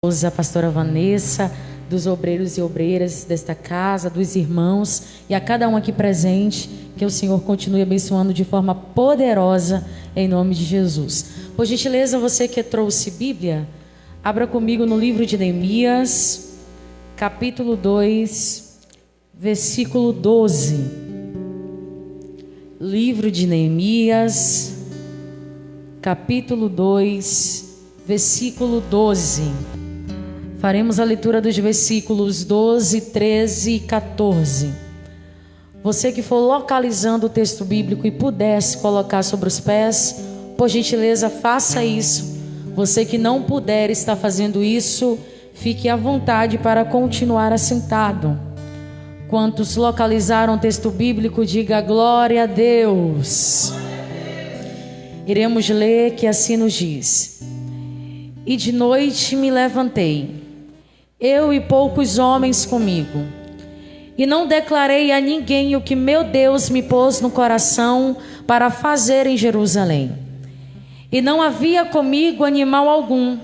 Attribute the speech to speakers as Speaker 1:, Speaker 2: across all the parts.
Speaker 1: A pastora Vanessa, dos obreiros e obreiras desta casa, dos irmãos e a cada um aqui presente, que o Senhor continue abençoando de forma poderosa em nome de Jesus. Por gentileza, você que trouxe Bíblia, abra comigo no livro de Neemias, capítulo 2, versículo 12. Livro de Neemias, capítulo 2, versículo 12. Faremos a leitura dos versículos 12, 13 e 14. Você que for localizando o texto bíblico e pudesse colocar sobre os pés, por gentileza, faça isso. Você que não puder estar fazendo isso, fique à vontade para continuar assentado. Quantos localizaram o texto bíblico, diga glória a Deus. Iremos ler que assim nos diz: E de noite me levantei, eu e poucos homens comigo, e não declarei a ninguém o que meu Deus me pôs no coração para fazer em Jerusalém. E não havia comigo animal algum,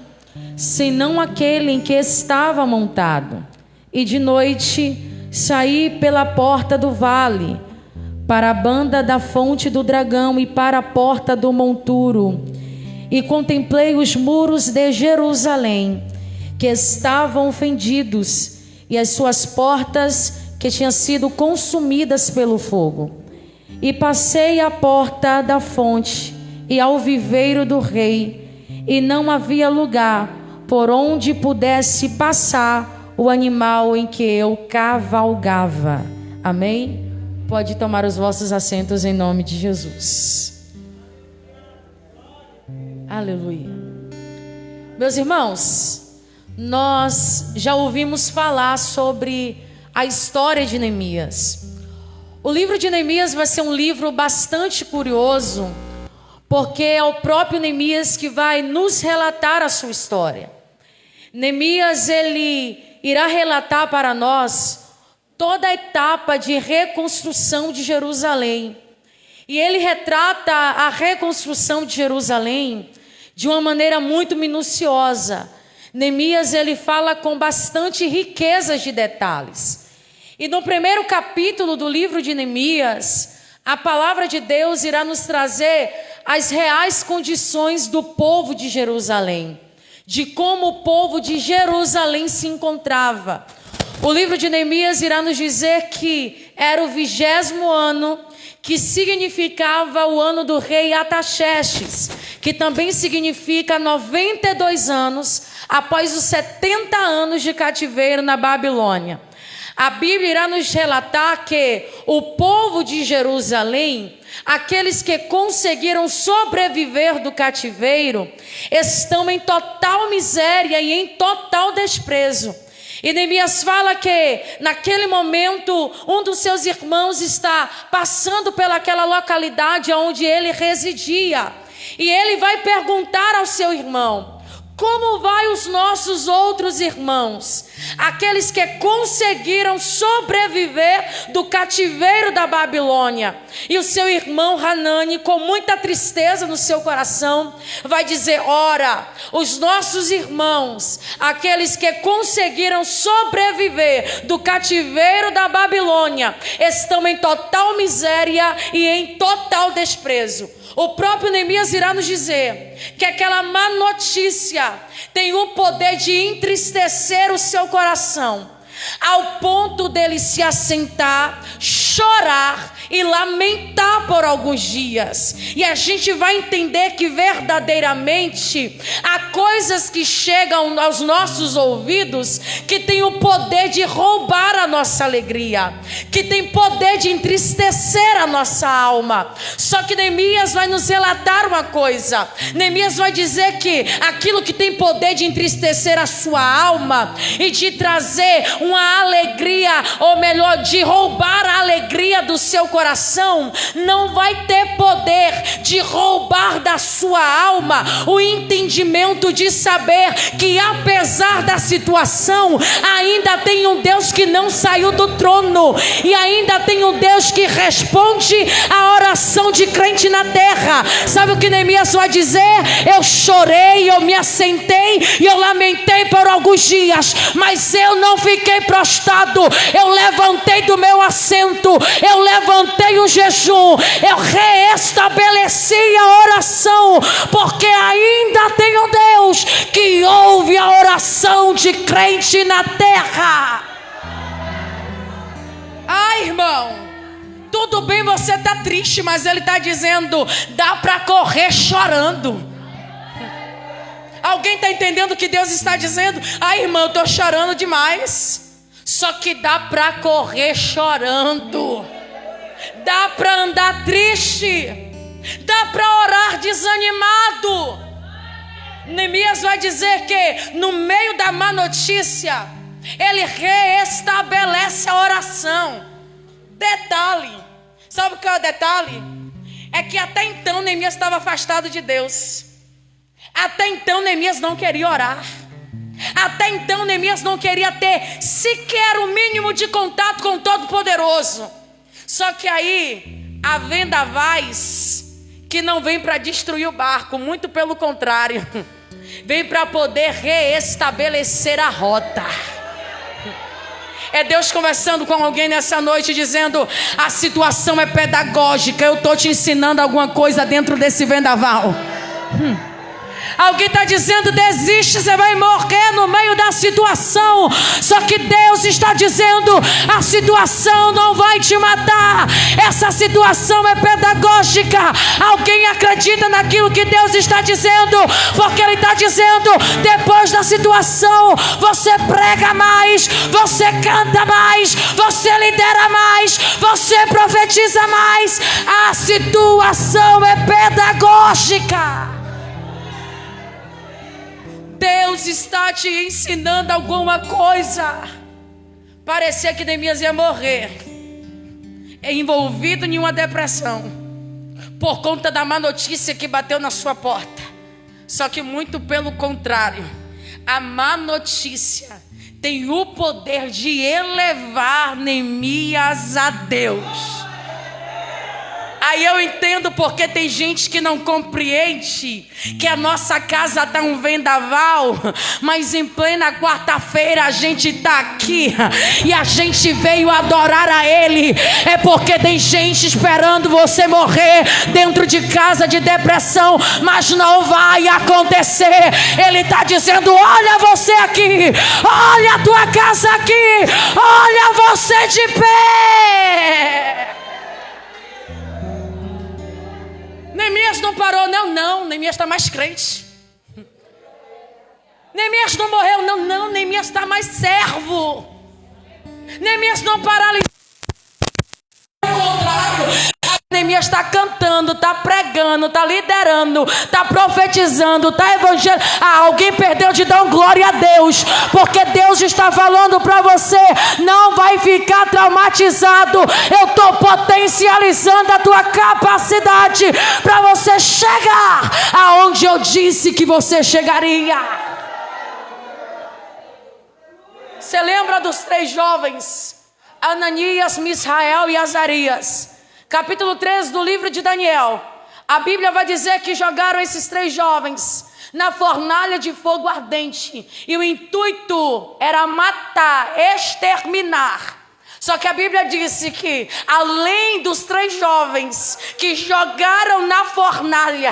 Speaker 1: senão aquele em que estava montado. E de noite saí pela porta do vale, para a banda da fonte do dragão e para a porta do monturo, e contemplei os muros de Jerusalém, que estavam fendidos, e as suas portas que tinham sido consumidas pelo fogo. E passei à porta da fonte e ao viveiro do rei, e não havia lugar por onde pudesse passar o animal em que eu cavalgava. Amém? Pode tomar os vossos assentos em nome de Jesus. Aleluia. Meus irmãos, nós já ouvimos falar sobre a história de Neemias. O livro de Neemias vai ser um livro bastante curioso, porque é o próprio Neemias que vai nos relatar a sua história. Neemias, ele irá relatar para nós toda a etapa de reconstrução de Jerusalém. E ele retrata a reconstrução de Jerusalém de uma maneira muito minuciosa. Neemias, ele fala com bastante riquezas de detalhes. E no primeiro capítulo do livro de Neemias, a palavra de Deus irá nos trazer as reais condições do povo de Jerusalém, de como o povo de Jerusalém se encontrava. O livro de Neemias irá nos dizer que era o 20º ano, que significava o ano do rei Artaxerxes, que também significa 92 anos após os 70 anos de cativeiro na Babilônia. A Bíblia irá nos relatar que o povo de Jerusalém, aqueles que conseguiram sobreviver do cativeiro, estão em total miséria e em total desprezo. E Neemias fala que naquele momento um dos seus irmãos está passando pelaquela localidade onde ele residia. E ele vai perguntar ao seu irmão: como vai os nossos outros irmãos? Aqueles que conseguiram sobreviver do cativeiro da Babilônia. E o seu irmão Hanani, com muita tristeza no seu coração, vai dizer: ora, os nossos irmãos, aqueles que conseguiram sobreviver do cativeiro da Babilônia, estão em total miséria e em total desprezo. O próprio Neemias irá nos dizer que aquela má notícia tem o poder de entristecer o seu coração, ao ponto dele se assentar, chorar e lamentar por alguns dias. E a gente vai entender que verdadeiramente há coisas que chegam aos nossos ouvidos que tem o poder de roubar a nossa alegria, que tem poder de entristecer a nossa alma. Só que Neemias vai nos relatar uma coisa. Neemias vai dizer que aquilo que tem poder de entristecer a sua alma e de trazer uma alegria, ou melhor, de roubar a alegria do seu coração, não vai ter poder de roubar da sua alma o entendimento de saber que apesar da situação, ainda tem um Deus que não saiu do trono, e ainda tem um Deus que responde a oração de crente na terra. Sabe o que Neemias vai dizer? Eu chorei, eu me assentei e eu lamentei por alguns dias, mas eu não fiquei prostrado. Eu levantei do meu assento, eu levantei o jejum, eu reestabeleci a oração, porque ainda tem um Deus que ouve a oração de crente na terra. Ai, irmão, tudo bem, você está triste, mas ele está dizendo, dá para correr chorando. Alguém está entendendo o que Deus está dizendo? Ai, irmão, eu estou chorando demais. Só que dá para correr chorando, dá para andar triste, dá para orar desanimado. Neemias vai dizer que no meio da má notícia, ele reestabelece a oração. Detalhe, sabe o que é o detalhe? É que até então Neemias estava afastado de Deus. Até então Neemias não queria orar. Até então Neemias não queria ter sequer o mínimo de contato com o Todo-Poderoso. Só que aí há vendavais que não vem para destruir o barco, muito pelo contrário, vem para poder reestabelecer a rota. É Deus conversando com alguém nessa noite, dizendo, a situação é pedagógica, eu estou te ensinando alguma coisa dentro desse vendaval. Alguém está dizendo, desiste, você vai morrer no meio da situação. Só que Deus está dizendo, a situação não vai te matar, essa situação é pedagógica. Alguém acredita naquilo que Deus está dizendo? Porque Ele está dizendo, depois da situação, você prega mais, você canta mais, você lidera mais, você profetiza mais. A situação é pedagógica. Deus está te ensinando alguma coisa. Parecia que Neemias ia morrer, envolvido em uma depressão, por conta da má notícia que bateu na sua porta. Só que muito pelo contrário, a má notícia tem o poder de elevar Neemias a Deus. Aí eu entendo porque tem gente que não compreende que a nossa casa está um vendaval, mas em plena quarta-feira a gente está aqui e a gente veio adorar a Ele. É porque tem gente esperando você morrer dentro de casa de depressão, mas não vai acontecer. Ele está dizendo, olha você aqui, olha a tua casa aqui, olha você de pé. Neemias não parou, não, Neemias está mais crente. Neemias não morreu, não, Neemias está mais servo. Neemias não paralisou, ao contrário. Neemias está cantando, está pregando, está liderando, está profetizando, está evangelizando. Alguém perdeu de dar glória a Deus, porque Deus está falando para você, não vai ficar traumatizado. Eu estou potencializando a tua capacidade para você chegar aonde eu disse que você chegaria. Você lembra dos 3 jovens, Ananias, Misael e Azarias? Capítulo 3 do livro de Daniel. A Bíblia vai dizer que jogaram esses 3 jovens na fornalha de fogo ardente. E o intuito era matar, exterminar. Só que a Bíblia disse que, além dos 3 jovens que jogaram na fornalha,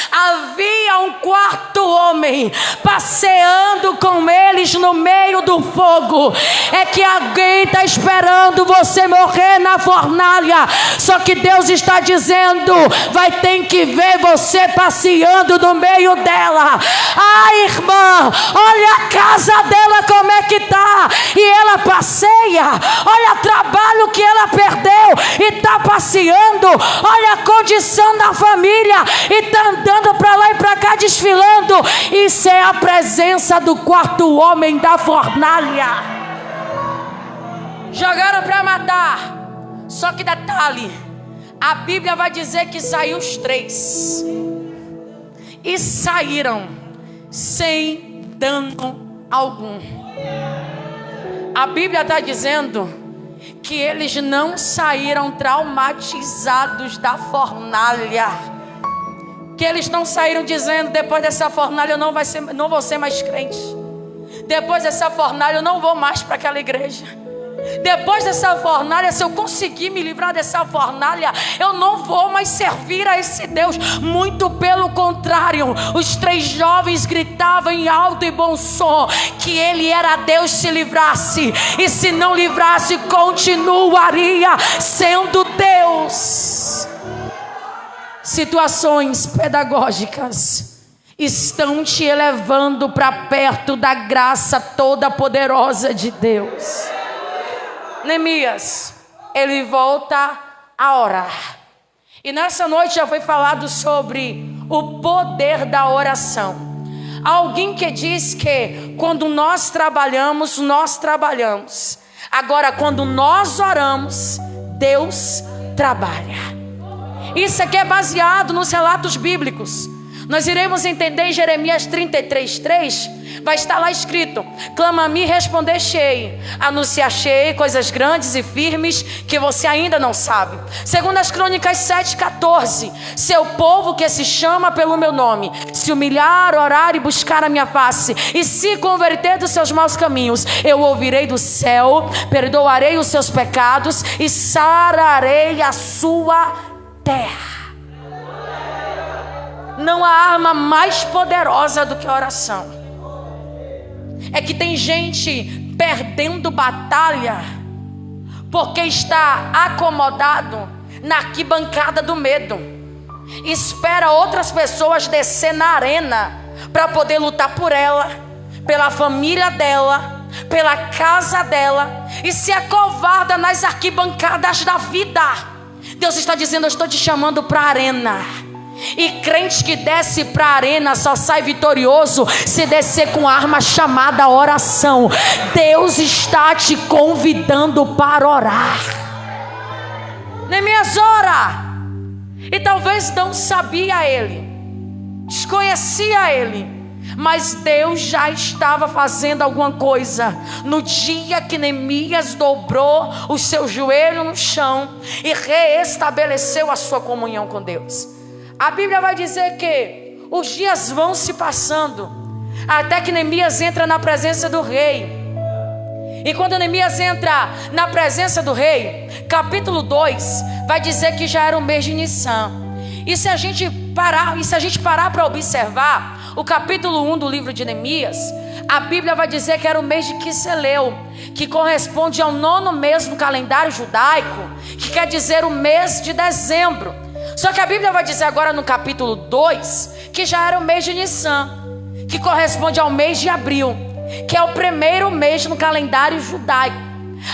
Speaker 1: havia um 4º homem passeando com eles no meio do fogo. É que alguém está esperando você morrer na fornalha. Só que Deus está dizendo, vai ter que ver você passeando no meio dela. Ai, irmã, olha a casa dela como é que está. E ela passeia, olha o trabalho que ela perdeu e está passeando, olha a condição da família e está andando para lá e para cá desfilando. Isso é a presença do 4º homem da fornalha. Jogaram para matar. Só que detalhe, A Bíblia vai dizer que saiu os 3. E saíram sem dano algum. A Bíblia está dizendo que eles não saíram traumatizados da fornalha. Que eles não saíram dizendo: depois dessa fornalha eu não vou ser mais crente. Depois dessa fornalha eu não vou mais para aquela igreja. Depois dessa fornalha, se eu conseguir me livrar dessa fornalha, eu não vou mais servir a esse Deus. Muito pelo contrário, os 3 jovens gritavam em alto e bom som que ele era Deus se livrasse, e se não livrasse, continuaria sendo Deus. Situações pedagógicas estão te elevando para perto da graça toda poderosa de Deus. Neemias, ele volta a orar. E nessa noite já foi falado sobre o poder da oração. Alguém que diz que quando nós trabalhamos, nós trabalhamos. Agora, quando nós oramos, Deus trabalha. Isso aqui é baseado nos relatos bíblicos. Nós iremos entender em Jeremias 33:3. Vai estar lá escrito: clama a mim, responder-te-ei, anunciar-te-ei coisas grandes e firmes que você ainda não sabe. Segundo as Crônicas 7:14, seu povo que se chama pelo meu nome se humilhar, orar e buscar a minha face, e se converter dos seus maus caminhos, eu ouvirei do céu, perdoarei os seus pecados e sararei a sua terra. Não há arma mais poderosa do que a oração. É que tem gente perdendo batalha porque está acomodado na arquibancada do medo. Espera outras pessoas descer na arena para poder lutar por ela, pela família dela, pela casa dela, e se acovarda nas arquibancadas da vida. Deus está dizendo: eu estou te chamando para a arena. E crente que desce para a arena só sai vitorioso se descer com a arma chamada oração. Deus está te convidando para orar. Neemias ora. E talvez não sabia ele, desconhecia ele, mas Deus já estava fazendo alguma coisa. No dia que Neemias dobrou o seu joelho no chão e reestabeleceu a sua comunhão com Deus. A Bíblia vai dizer que os dias vão se passando até que Neemias entra na presença do rei. E quando Neemias entra na presença do rei, capítulo 2 vai dizer que já era o mês de Nissan. E se a gente parar para observar o capítulo 1 do livro de Neemias, a Bíblia vai dizer que era o mês de Quisleu, que corresponde ao 9º mês no calendário judaico, que quer dizer o mês de dezembro. Só que a Bíblia vai dizer agora no capítulo 2 que já era o mês de Nissan, que corresponde ao mês de abril, que é o primeiro mês no calendário judaico.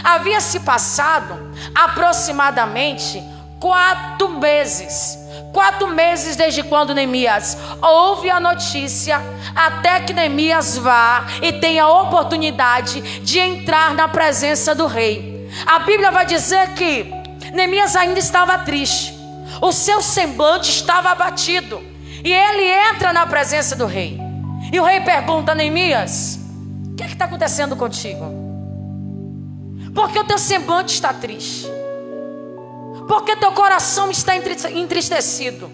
Speaker 1: Havia se passado aproximadamente 4 meses. 4 meses desde quando Neemias ouve a notícia até que Neemias vá e tenha a oportunidade de entrar na presença do rei. A Bíblia vai dizer que Neemias ainda estava triste. O seu semblante estava abatido. E ele entra na presença do rei. E o rei pergunta: Neemias, o que está acontecendo contigo? Por que o teu semblante está triste? Por que teu coração está entristecido?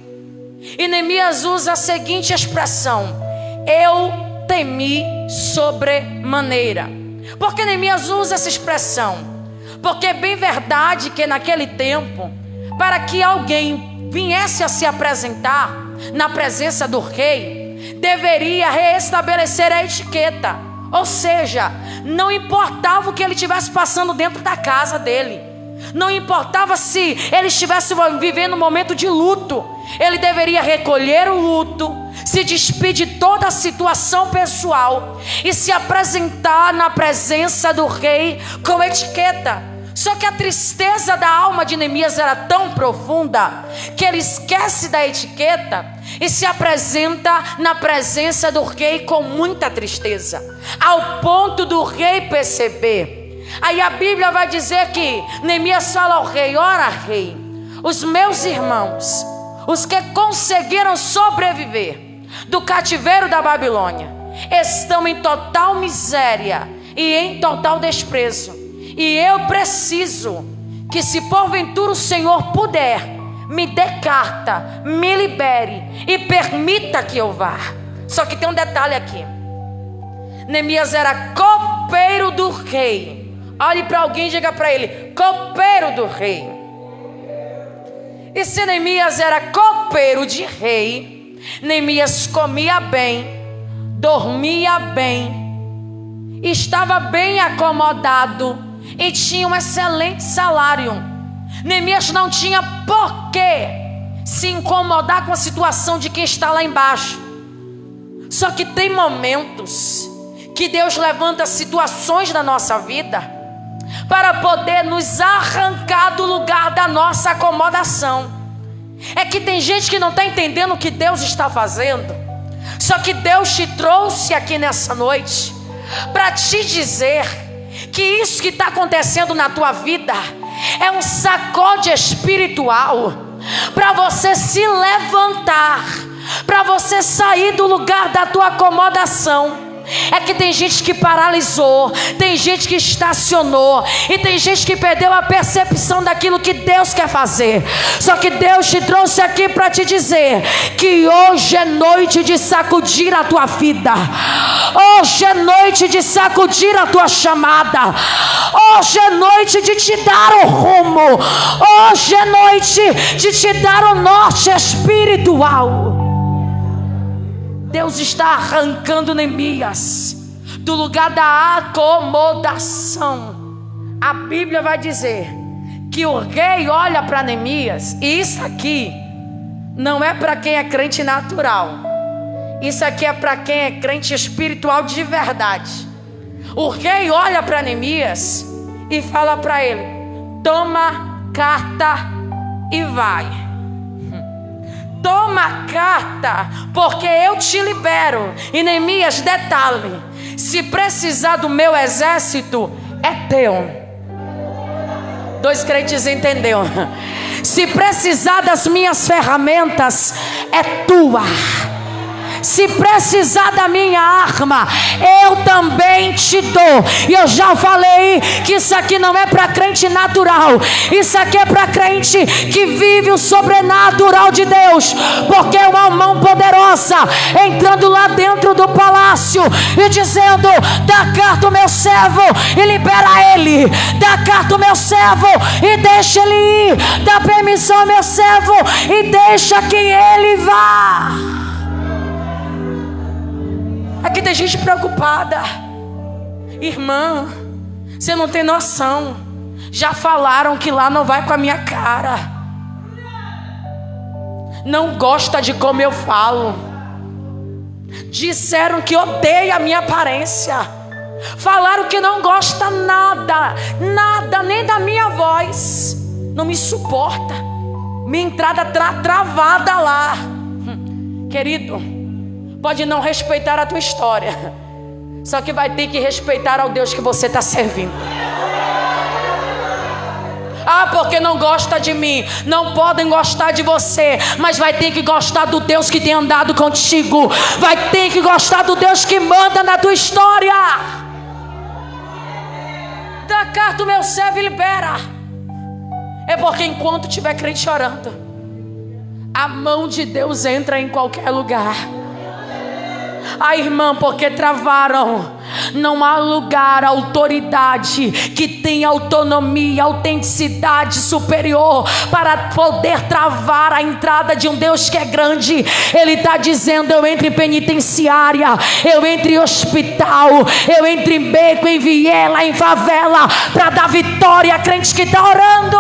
Speaker 1: E Neemias usa a seguinte expressão: eu temi sobremaneira. Por que Neemias usa essa expressão? Porque é bem verdade que naquele tempo, para que alguém viesse a se apresentar na presença do rei, deveria reestabelecer a etiqueta. Ou seja, não importava o que ele estivesse passando dentro da casa dele, não importava se ele estivesse vivendo um momento de luto, ele deveria recolher o luto, se despedir de toda a situação pessoal e se apresentar na presença do rei com etiqueta. Só que a tristeza da alma de Neemias era tão profunda que ele esquece da etiqueta e se apresenta na presença do rei com muita tristeza, ao ponto do rei perceber. Aí a Bíblia vai dizer que Neemias fala ao rei: ora, rei, os meus irmãos, os que conseguiram sobreviver do cativeiro da Babilônia, estão em total miséria e em total desprezo. E eu preciso que, se porventura o Senhor puder, me dê carta, me libere e permita que eu vá. Só que tem um detalhe aqui: Neemias era copeiro do rei. Olhe para alguém e diga para ele: copeiro do rei. E se Neemias era copeiro de rei, Neemias comia bem, dormia bem, estava bem acomodado e tinha um excelente salário. Neemias não tinha por que se incomodar com a situação de quem está lá embaixo. Só que tem momentos que Deus levanta situações na nossa vida para poder nos arrancar do lugar da nossa acomodação. É que tem gente que não está entendendo o que Deus está fazendo. Só que Deus te trouxe aqui nessa noite para te dizer que isso que está acontecendo na tua vida é um sacode espiritual para você se levantar, para você sair do lugar da tua acomodação. É que tem gente que paralisou, tem gente que estacionou, e tem gente que perdeu a percepção daquilo que Deus quer fazer. Só que Deus te trouxe aqui para te dizer que hoje é noite de sacudir a tua vida. Hoje é noite de sacudir a tua chamada. Hoje é noite de te dar o rumo. Hoje é noite de te dar o norte espiritual. Deus está arrancando Neemias do lugar da acomodação. A Bíblia vai dizer que o rei olha para Neemias, e isso aqui não é para quem é crente natural, isso aqui é para quem é crente espiritual de verdade. O rei olha para Neemias e fala para ele: toma carta e vai. Toma carta, porque eu te libero. E Neemias, detalhe: se precisar do meu exército, é teu. Dois crentes entenderam. Se precisar das minhas ferramentas, é tua. Se precisar da minha arma, eu também te dou. E eu já falei que isso aqui não é para crente natural, isso aqui é para crente que vive o sobrenatural de Deus. Porque é uma mão poderosa entrando lá dentro do palácio e dizendo: dá carta ao meu servo e libera ele. Dá carta ao meu servo e deixa ele ir. Dá permissão ao meu servo e deixa que ele vá. Aqui tem gente preocupada. Irmã, você não tem noção. Já falaram que lá não vai com a minha cara. Não gosta de como eu falo. Disseram que odeia a minha aparência. Falaram que não gosta nada, nem da minha voz. Não me suporta. Minha entrada travada lá. Querido, pode não respeitar a tua história, só que vai ter que respeitar ao Deus que você está servindo. Ah, porque não gosta de mim. Não podem gostar de você, mas vai ter que gostar do Deus que tem andado contigo. Vai ter que gostar do Deus que manda na tua história. Dá carta ao meu servo e libera. É porque enquanto tiver crente chorando, a mão de Deus entra em qualquer lugar. Ah, irmã, porque travaram. Não há lugar, autoridade que tenha autonomia, autenticidade superior para poder travar a entrada de um Deus que é grande. Ele está dizendo: eu entro em penitenciária, eu entro em hospital, eu entro em beco, em viela, em favela, para dar vitória a crente que está orando.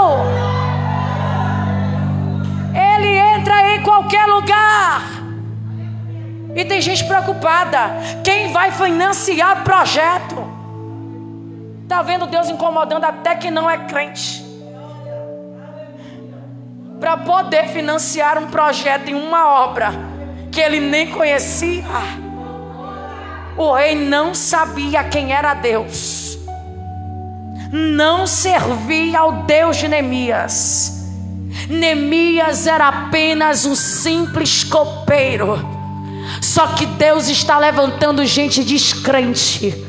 Speaker 1: Ele entra em qualquer lugar. E tem gente preocupada: quem vai financiar o projeto? Está vendo Deus incomodando até que não é crente, para poder financiar um projeto em uma obra que ele nem conhecia. O rei não sabia quem era Deus, não servia ao Deus de Neemias. Neemias era apenas um simples copeiro. Só que Deus está levantando gente descrente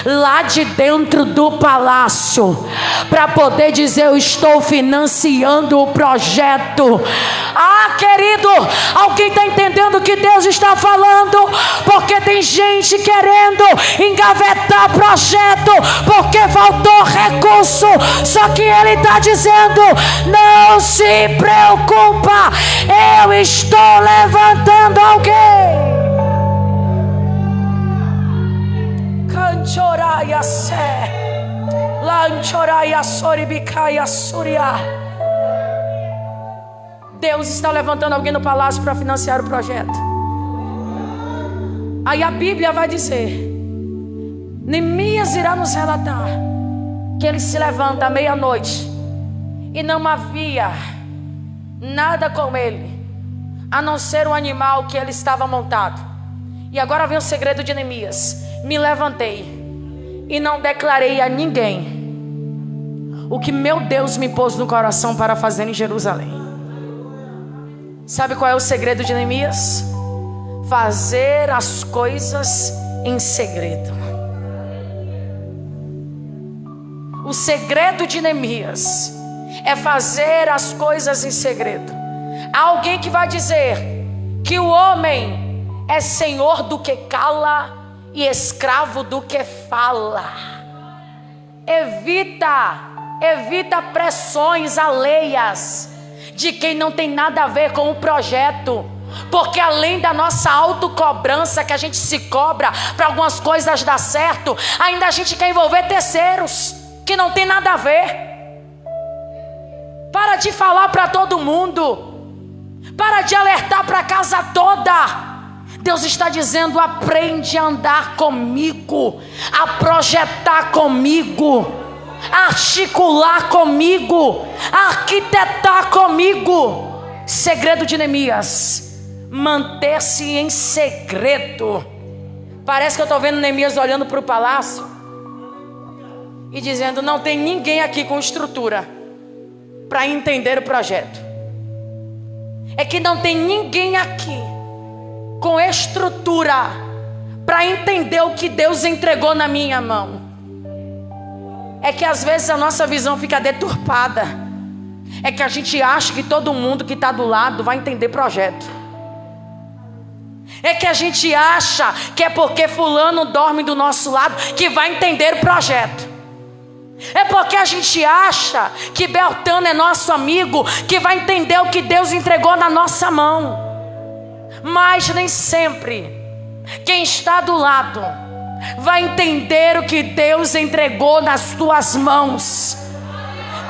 Speaker 1: lá de dentro do palácio, para poder dizer: eu estou financiando o projeto. Ah, querido, alguém está entendendo o que Deus está falando? Porque tem gente querendo engavetar projeto, porque faltou recurso. Só que Ele está dizendo: não se preocupa, eu estou levantando alguém. Deus está levantando alguém no palácio para financiar o projeto. Aí a Bíblia vai dizer, Neemias irá nos relatar que ele se levanta à meia-noite e não havia nada com ele, a não ser um animal que ele estava montado. E agora vem o segredo de Neemias: me levantei e não declarei a ninguém o que meu Deus me pôs no coração para fazer em Jerusalém. Sabe qual é o segredo de Neemias? Fazer as coisas em segredo. O segredo de Neemias é fazer as coisas em segredo. Há alguém que vai dizer que o homem é senhor do que cala e escravo do que fala. Evita pressões alheias de quem não tem nada a ver com o projeto. Porque além da nossa autocobrança, que a gente se cobra para algumas coisas dar certo, ainda a gente quer envolver terceiros que não tem nada a ver. Para de falar para todo mundo, para de alertar para a casa toda. Deus está dizendo: aprende a andar comigo, a projetar comigo, a articular comigo, a arquitetar comigo. Segredo de Neemias: manter-se em segredo. Parece que eu estou vendo Neemias olhando para o palácio e dizendo: não tem ninguém aqui com estrutura para entender o projeto. É que não tem ninguém aqui com estrutura para entender o que Deus entregou na minha mão. É que às vezes a nossa visão fica deturpada. É que a gente acha que todo mundo que está do lado vai entender projeto. É que a gente acha que é porque fulano dorme do nosso lado que vai entender o projeto. É porque a gente acha que Beltrano é nosso amigo que vai entender o que Deus entregou na nossa mão. Mas nem sempre quem está do lado vai entender o que Deus entregou nas tuas mãos.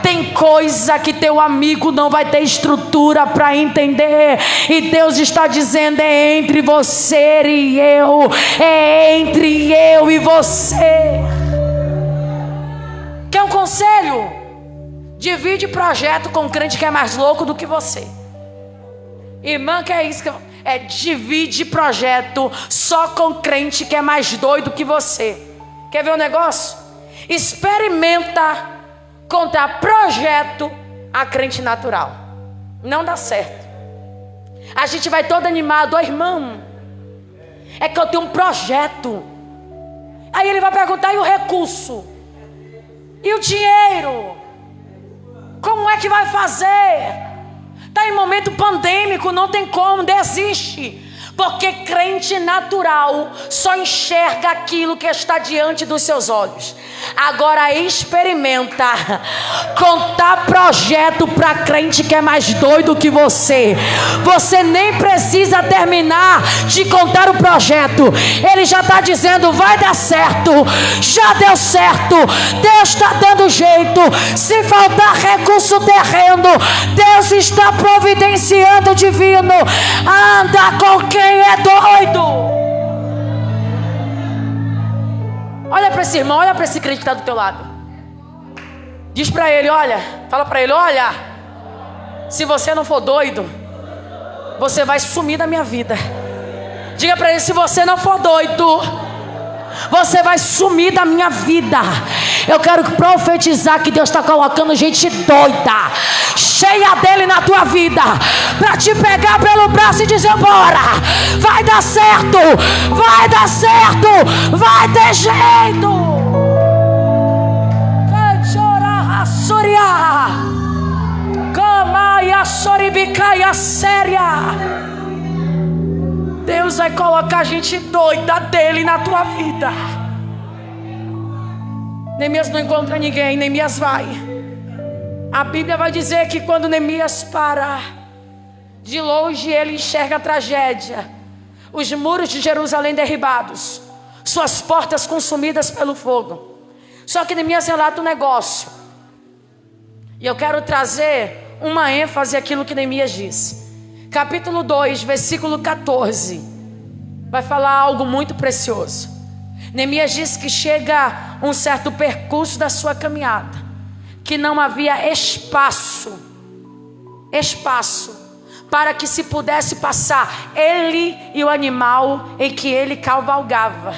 Speaker 1: Tem coisa que teu amigo não vai ter estrutura para entender, e Deus está dizendo: é entre você e eu, é entre eu e você. Quer um conselho? Divide projeto com crente que é mais louco do que você. Irmã, que é isso que divide projeto só com crente que é mais doido que você. Quer ver um negócio? Experimenta contar projeto a crente natural. Não dá certo. A gente vai todo animado: irmão, é que eu tenho um projeto. Aí ele vai perguntar: e o recurso? E o dinheiro? Como é que vai fazer? Está em momento pandêmico, não tem como, desiste. Porque crente natural só enxerga aquilo que está diante dos seus olhos. Agora experimenta contar projeto para crente que é mais doido que você. Você nem precisa terminar de contar o projeto, ele já está dizendo: vai dar certo, já deu certo, Deus está dando jeito. Se faltar recurso terreno, Deus está providenciando o divino. Anda com quem é doido. Olha para esse irmão, olha para esse crente que está do teu lado. Diz para ele: olha, fala para ele: olha, se você não for doido, você vai sumir da minha vida. Diga para ele: se você não for doido, você vai sumir da minha vida. Eu quero profetizar que Deus está colocando gente doida, cheia dele na tua vida, para te pegar pelo braço e dizer: bora, vai dar certo, vai dar certo, vai ter jeito. Deus vai colocar gente doida dele na tua vida. Neemias não encontra ninguém, Neemias vai. A Bíblia vai dizer que quando Neemias para, de longe ele enxerga a tragédia: os muros de Jerusalém derribados, suas portas consumidas pelo fogo. Só que Neemias relata um negócio, e eu quero trazer uma ênfase àquilo que Neemias disse. Capítulo 2, versículo 14, vai falar algo muito precioso. Neemias diz que chega um certo percurso da sua caminhada, que não havia espaço para que se pudesse passar ele e o animal em que ele cavalgava.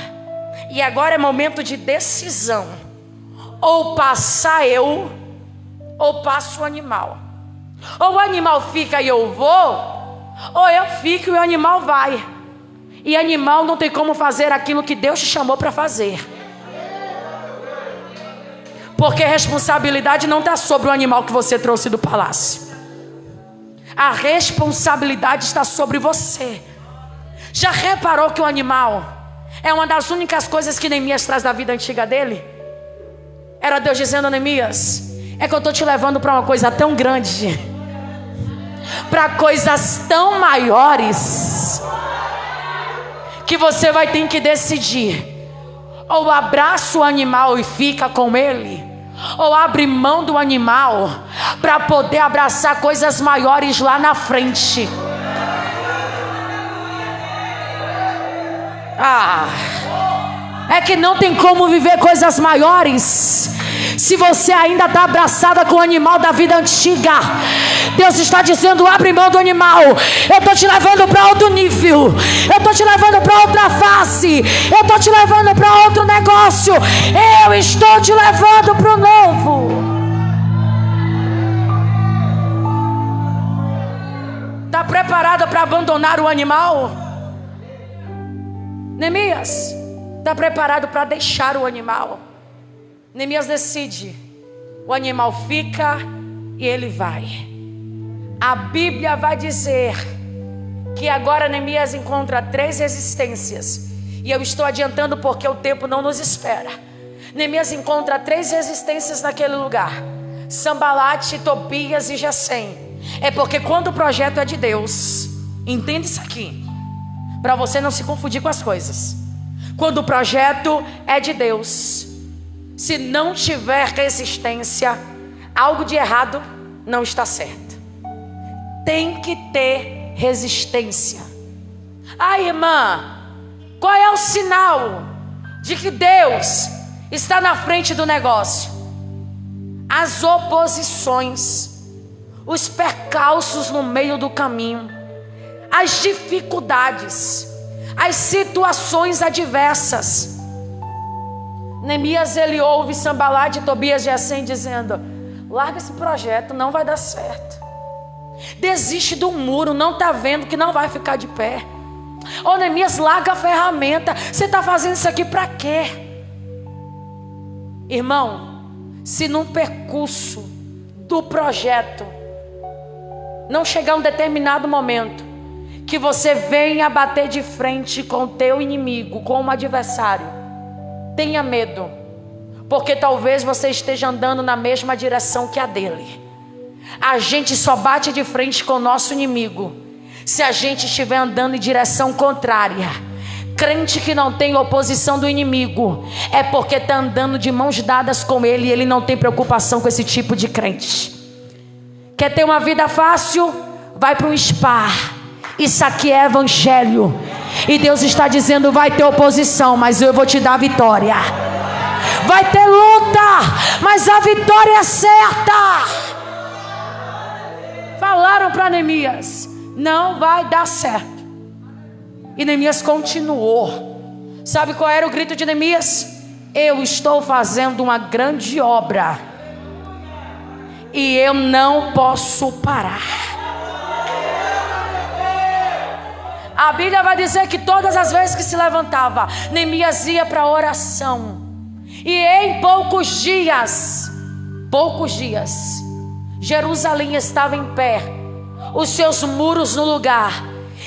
Speaker 1: E agora é momento de decisão: ou passar eu, ou passa o animal. Ou o animal fica e eu vou, ou eu fico e o animal vai. E animal não tem como fazer aquilo que Deus te chamou para fazer, porque a responsabilidade não está sobre o animal que você trouxe do palácio. A responsabilidade está sobre você. Já reparou que o animal é uma das únicas coisas que Neemias traz da vida antiga dele? Era Deus dizendo: Neemias, é que eu estou te levando para uma coisa tão grande, para coisas tão maiores, que você vai ter que decidir: ou abraça o animal e fica com ele, ou abre mão do animal para poder abraçar coisas maiores lá na frente. É que não tem como viver coisas maiores se você ainda está abraçada com o animal da vida antiga. Deus está dizendo: abre mão do animal, eu estou te levando para outro nível, eu estou te levando para outra face, eu estou te levando para outro negócio, eu estou te levando para o novo. Está preparada para abandonar o animal? Neemias está preparado para deixar o animal. Neemias decide: o animal fica e ele vai. A Bíblia vai dizer que agora Neemias encontra 3 resistências, e eu estou adiantando porque o tempo não nos espera. Neemias encontra 3 resistências naquele lugar: Sambalate, Tobias e Gesem. É porque quando o projeto é de Deus, entenda isso aqui, para você não se confundir com as coisas. Quando o projeto é de Deus, se não tiver resistência, algo de errado não está certo. Tem que ter resistência. Irmã, qual é o sinal de que Deus está na frente do negócio? As oposições, os percalços no meio do caminho, as dificuldades, as situações adversas. Neemias, ele ouve Sambalate, Tobias e Gesem dizendo: larga esse projeto, não vai dar certo. Desiste do muro, não está vendo que não vai ficar de pé. Neemias, larga a ferramenta, você está fazendo isso aqui para quê? Irmão, se num percurso do projeto não chegar um determinado momento que você venha bater de frente com o teu inimigo, com um adversário, tenha medo, porque talvez você esteja andando na mesma direção que a dele. A gente só bate de frente com o nosso inimigo se a gente estiver andando em direção contrária. Crente que não tem oposição do inimigo é porque está andando de mãos dadas com ele, e ele não tem preocupação com esse tipo de crente. Quer ter uma vida fácil? Vai para um spa. Isso aqui é evangelho, e Deus está dizendo: vai ter oposição, mas eu vou te dar a vitória. Vai ter luta, mas a vitória é certa. Falaram para Neemias: não vai dar certo. E Neemias continuou. Sabe qual era o grito de Neemias? eu estou fazendo uma grande obra e eu não posso parar. A Bíblia vai dizer que todas as vezes que se levantava, Neemias ia para a oração. E em poucos dias, Jerusalém estava em pé, os seus muros no lugar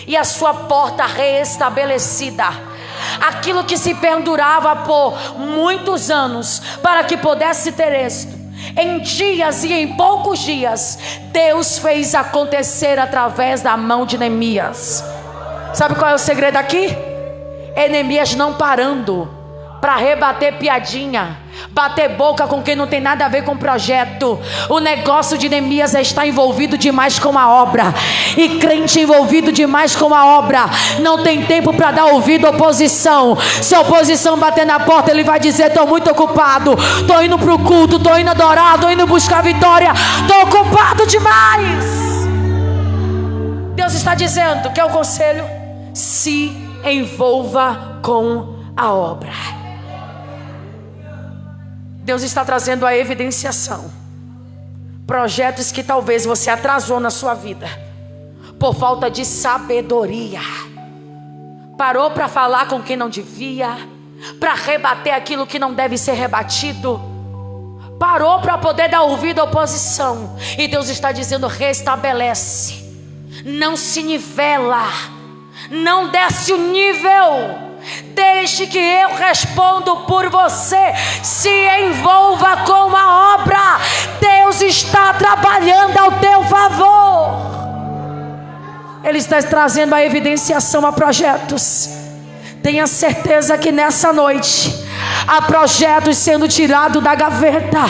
Speaker 1: e a sua porta reestabelecida. Aquilo que se pendurava por muitos anos para que pudesse ter êxito, em dias e em poucos dias, Deus fez acontecer através da mão de Neemias. Sabe qual é o segredo aqui? É Neemias não parando para rebater piadinha, bater boca com quem não tem nada a ver com o projeto. O negócio de Neemias é estar envolvido demais com a obra. E crente envolvido demais com a obra não tem tempo para dar ouvido à oposição. Se a oposição bater na porta, ele vai dizer: estou muito ocupado, estou indo para o culto, estou indo adorar, estou indo buscar vitória, estou ocupado demais. Deus está dizendo que é o conselho: se envolva com a obra. Deus está trazendo a evidenciação. Projetos que talvez você atrasou na sua vida por falta de sabedoria. Parou para falar com quem não devia, para rebater aquilo que não deve ser rebatido. Parou para poder dar ouvido à oposição. E Deus está dizendo: restabelece. Não se nivela, não desce o nível. Deixe que eu respondo por você. Se envolva com a obra. Deus está trabalhando ao teu favor. Ele está trazendo a evidenciação a projetos. Tenha certeza que nessa noite há projetos sendo tirados da gaveta.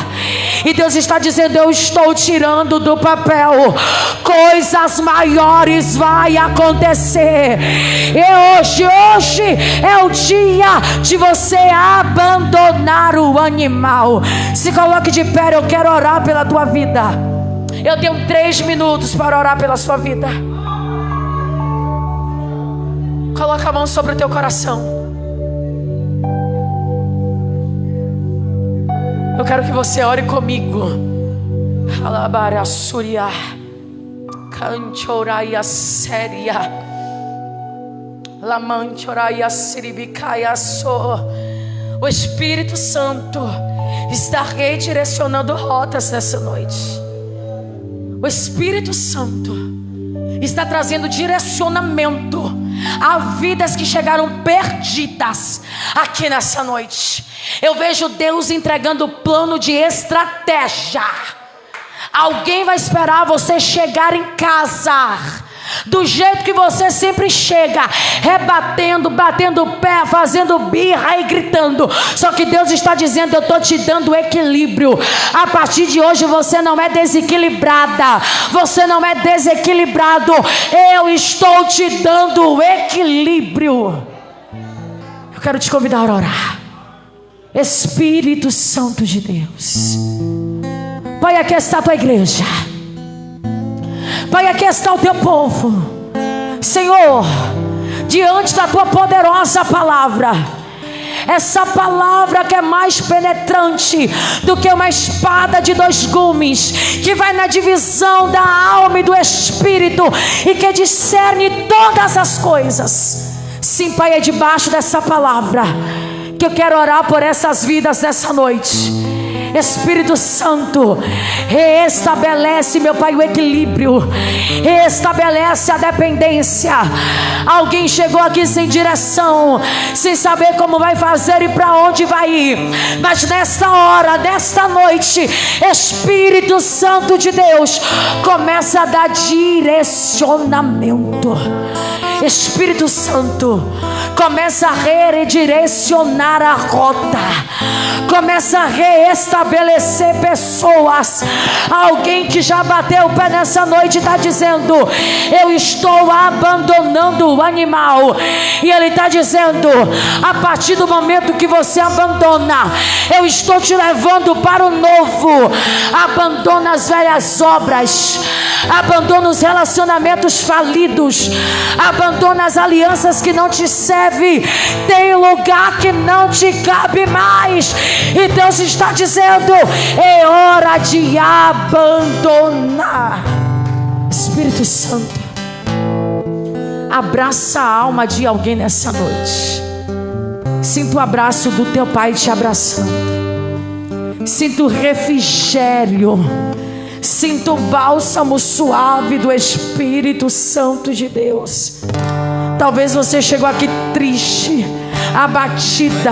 Speaker 1: E Deus está dizendo: eu estou tirando do papel. Coisas maiores vai acontecer. E hoje é o dia de você abandonar o animal. Se coloque de pé, eu quero orar pela tua vida. Eu tenho 3 minutos para orar pela sua vida. Coloca a mão sobre o teu coração. Eu quero que você ore comigo. Alabara Surya, Canchoraia Séria, Lamanchoraia Siribicaia So. O Espírito Santo está redirecionando rotas nessa noite. O Espírito Santo está trazendo direcionamento a vidas que chegaram perdidas aqui nessa noite. Eu vejo Deus entregando plano de estratégia. Alguém vai esperar você chegar em casa do jeito que você sempre chega, rebatendo, batendo o pé, fazendo birra e gritando. Só que Deus está dizendo: eu estou te dando equilíbrio. A partir de hoje você não é desequilibrada, você não é desequilibrado. Eu estou te dando equilíbrio. Eu quero te convidar a orar. Espírito Santo de Deus, Pai, aqui está a tua igreja. Pai, aqui está o teu povo. Senhor, diante da tua poderosa palavra, essa palavra que é mais penetrante do que uma espada de 2 gumes, que vai na divisão da alma e do espírito, e que discerne todas as coisas. Sim, Pai, é debaixo dessa palavra que eu quero orar por essas vidas nessa noite. Espírito Santo, reestabelece, meu Pai, o equilíbrio, reestabelece a dependência. Alguém chegou aqui sem direção, sem saber como vai fazer e para onde vai ir, mas nesta hora, nesta noite, Espírito Santo de Deus, começa a dar direcionamento. Espírito Santo, começa a redirecionar a rota, começa a reestabelecer pessoas. Alguém que já bateu o pé nessa noite está dizendo: eu estou abandonando o animal. E ele está dizendo: a partir do momento que você abandona, eu estou te levando para o novo. Abandona as velhas obras, abandona os relacionamentos falidos, abandona as alianças que não te servem. serve, tem lugar que não te cabe mais. E Deus está dizendo: é hora de abandonar. Espírito Santo, abraça a alma de alguém nessa noite. Sinta o abraço do teu Pai te abraçando. Sinta o refrigério. Sinta o bálsamo suave do Espírito Santo de Deus. Talvez você chegou aqui triste, abatida,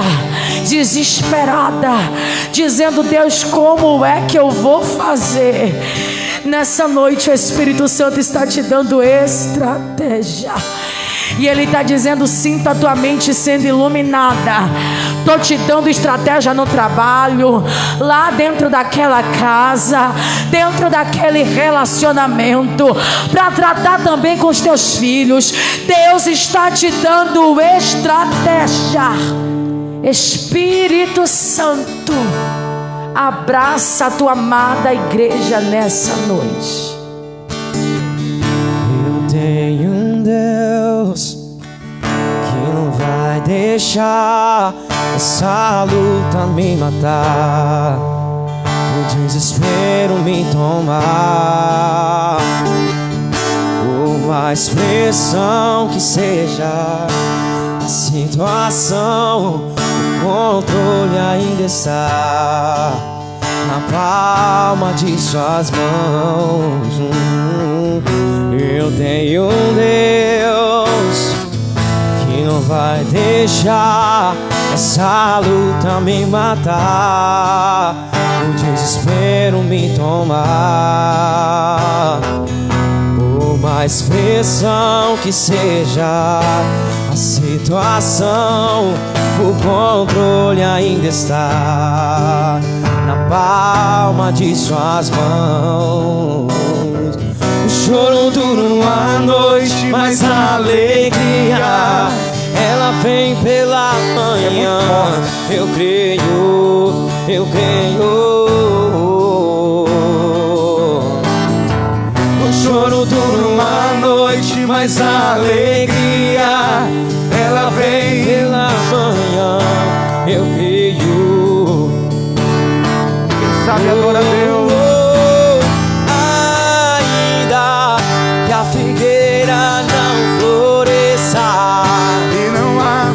Speaker 1: desesperada, dizendo: Deus, como é que eu vou fazer? Nessa noite o Espírito Santo está te dando estratégia. E Ele está dizendo: sinta a tua mente sendo iluminada. Estou te dando estratégia no trabalho, lá dentro daquela casa, dentro daquele relacionamento, para tratar também com os teus filhos. Deus está te dando estratégia. Espírito Santo, abraça a tua amada igreja nessa noite.
Speaker 2: Eu tenho um Deus que não vai deixar essa luta me matar, o desespero me tomar. Por mais pressão que seja a situação, o controle ainda está na palma de suas mãos. Eu tenho um Deus que não vai deixar essa luta me matar, o desespero me tomar. Por mais pressão que seja a situação, o controle ainda está na palma de suas mãos. O choro dura uma noite, mas a alegria ela vem pela manhã. Eu creio, eu creio. O choro dura uma noite, mas a alegria ela vem pela manhã. Eu creio.
Speaker 3: Quem sabe adora a Deus.
Speaker 2: Ainda que a figueira não floresça
Speaker 3: E não há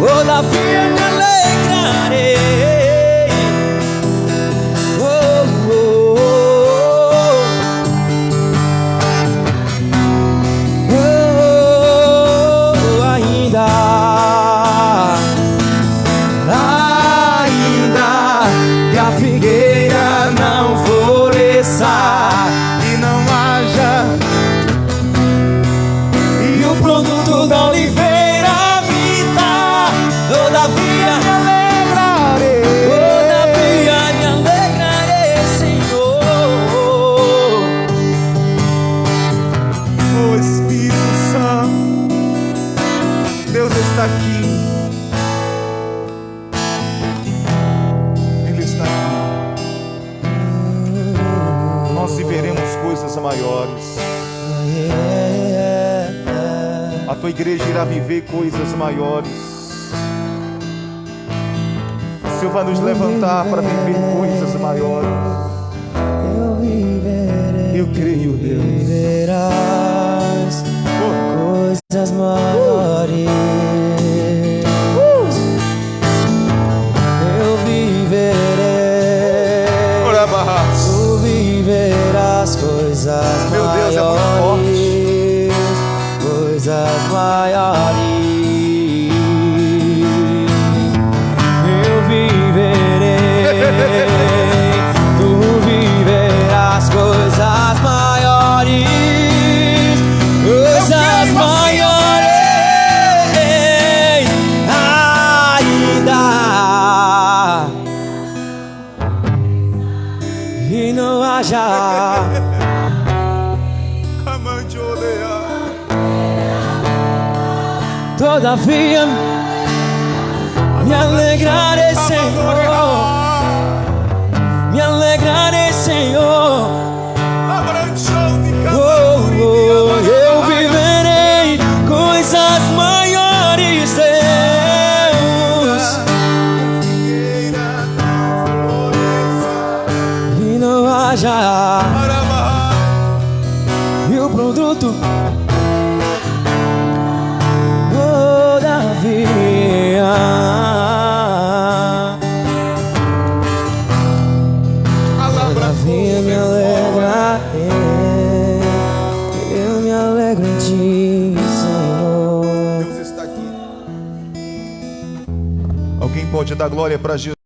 Speaker 2: todavia me alegrarei. Oh, oh, oh. Oh, ainda que a figueira não floresça
Speaker 3: e não haja,
Speaker 2: e o produto da oliveira habita, todavia me alegrarei. Todavia me alegrarei, Senhor.
Speaker 3: o Espírito Santo, Deus está aqui. Ele está aqui. Nós viveremos coisas maiores. A tua igreja irá viver coisas maiores. O Senhor vai nos levantar para viver coisas maiores. Eu creio, Deus.
Speaker 2: Viverás coisas maiores. Eu viverei.
Speaker 3: Ora, barras.
Speaker 2: Tu viverás coisas
Speaker 3: Meu Deus, é muito
Speaker 2: maiores. Coisas maiores. Eu viverei. Tu viverás coisas maiores. Coisas maiores. Ainda. E não haja.
Speaker 3: Amante odeia.
Speaker 2: Todavia me alegrarei, Senhor. Me alegrarei, Senhor.
Speaker 3: Amante Quem pode dar glória para Jesus?